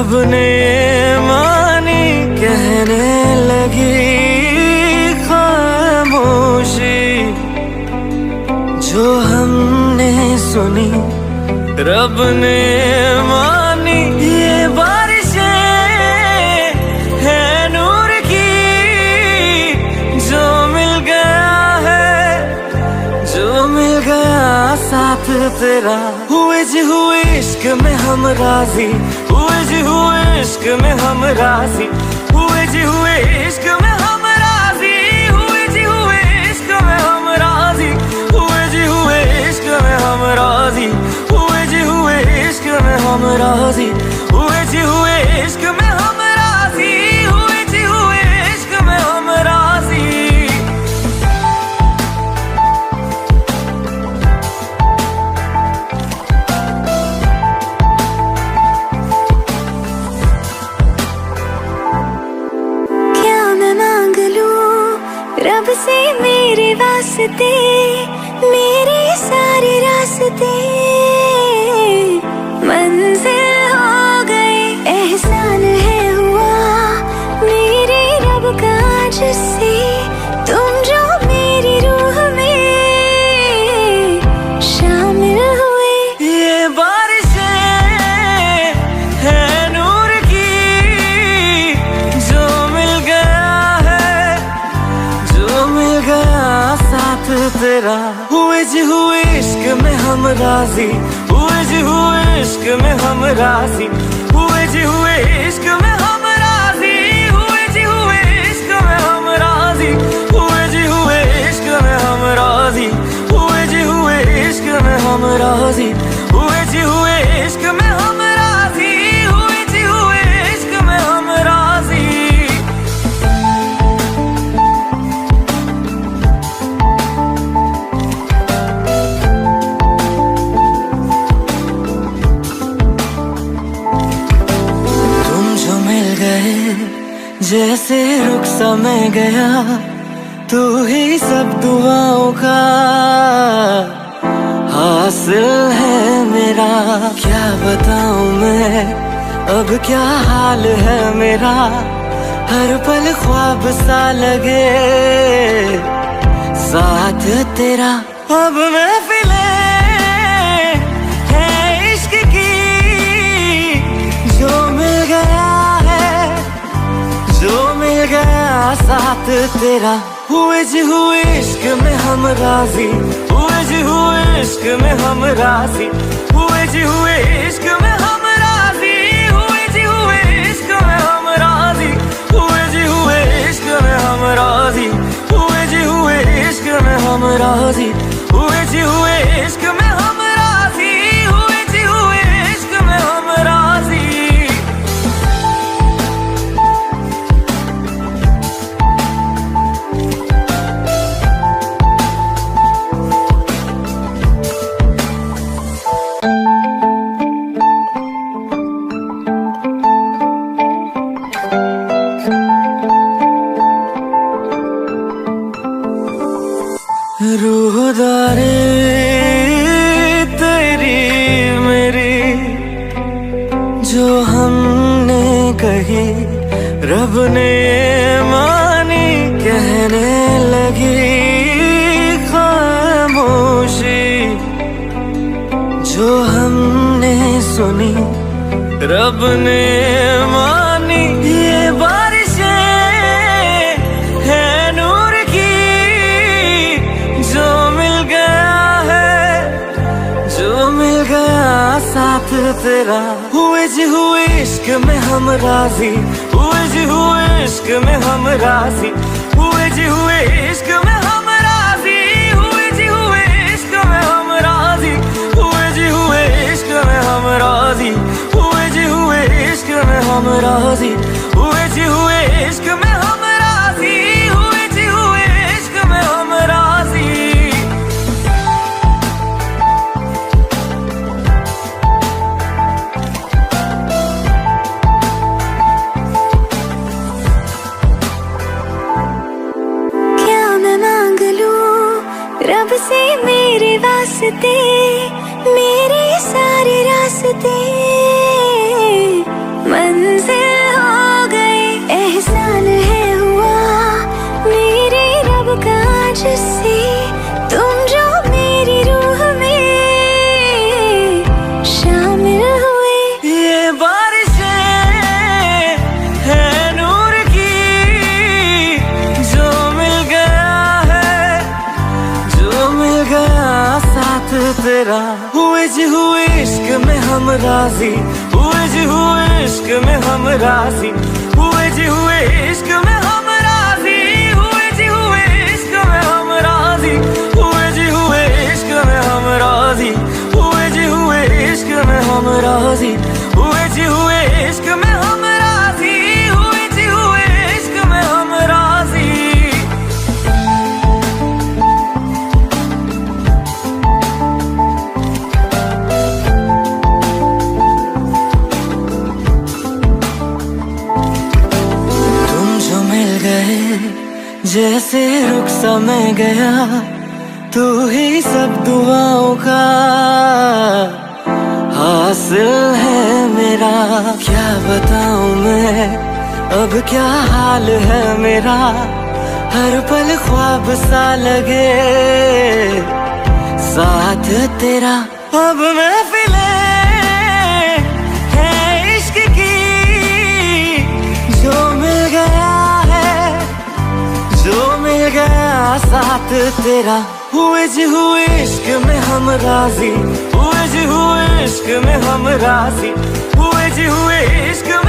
रब ने मानी कहने लगी खामोशी, जो हमने सुनी रब ने मानी। ये बारिशें है नूर की, जो मिल गया है, जो मिल गया साथ तेरा। हुए जी हुए इश्क में हम राजी, हुए जी हुए इश्क में हम राजी, हुए जी हुए इश्क में हम राजी, हुए जी हुए इश्क में हम राजी, हुए जी हुए इश्क में हम राजी, हुए जी हुए इश्क में हम राजी, हुए जी हुए इश्क में हम राजी, हुए जी हुए इश्क में हम राजी। रब से मेरे वास्ते, मेरे सारे रास्ते मंजिल हो गए। एहसान है हुआ मेरे रब का जिससे, तुम जो मेरी रूह में शामिल हुए। ये बारिशें है नूर की, जो मिल गया है, जो मिल गया साथ तेरा। हुए जी हुए इश्क में हम राजी, हुए जी हुए इश्क में हम राजी, हुए जी हुए इश्क में हम राजी, हुए जी हुए इश्क में हम राजी, हुए जी हुए इश्क में हम राजी, हुए जी हुए इश्क में हम राजी, हुए जी हुए इश्क में हम राजी, हुए जी हुए इश्क में हम राजी। जैसे रुख सा मैं गया, तू ही सब दुआओं का हासिल है मेरा। क्या बताऊं मैं अब क्या हाल है मेरा, हर पल ख्वाब सा लगे साथ तेरा। अब महफिलें है इश्क की, जो मिल गया है, जो मिल गया साथ तेरा। हुए जी हुए इश्क में हम राजी, हुए जी हुए इश्क में हम राजी, हुए जी हुए इश्क में हम राजी, हुए जी हुए इश्क में हम राजी, हुए जी हुए इश्क में हम राजी, हुए जी हुए इश्क में हम राजी, हुए जी हुए इश्क में हम राजी, हुए जी हुए इश्क में हम राजी। रूहदारी तेरी मेरी, जो हमने कही रब ने मानी कहने लगी खामोशी, जो हमने सुनी रब ने मानी। ये बारिशें है नूर की, जो मिल गया है, जो मिल गया साथ तेरा। हुए जी हुए इश्क में हम राजी, हुए जी हुए इश्क में हम राजी, हुए जी हुए इश्क में हम राजी, हुए जी हुए इश्क में हम राजी, हुए जी हुए इश्क में हम राजी, हुए जी हुए इश्क में हम राजी, हुए जी हुए इश्क में हम राजी, हुए जी हुए इश्क में हम राजी। रब से मेरे वास्ते, मेरे सारे रास्ते मंजिल हो गई, एहसान है हुआ मेरे रब का जिससे तुम जो मेरी रूह में शामिल हुए। ये बारिशें है नूर की, जो मिल गया है, जो मिल गया साथ तेरा। हुए जी हुए इश्क में हम राजी, हुए जी हुए इश्क में हम राजी, हुए जी हुए इश्क में हम राजी, हुए जी हुए इश्क में हम राजी, हुए जी हुए इश्क में हम राजी, हुए जी हुए इश्क में हम राजी, हुए जी हुए इश्क में हम राजी, हुए जी हुए इश्क में हम राजी। तुम जो मिल गए जैसे रुख सा मैं गया, तू ही सब दुआओं का हासिल है मेरा। क्या बताऊं मैं अब क्या हाल है मेरा, हर पल ख्वाब सा लगे साथ तेरा। अब महफिलें है इश्क की, जो मिल गया है, जो मिल गया साथ तेरा। हुए जी हुए इश्क में हम राजी, हुए जी हुए इश्क में हम राजी, हुए जी हुए इश्क में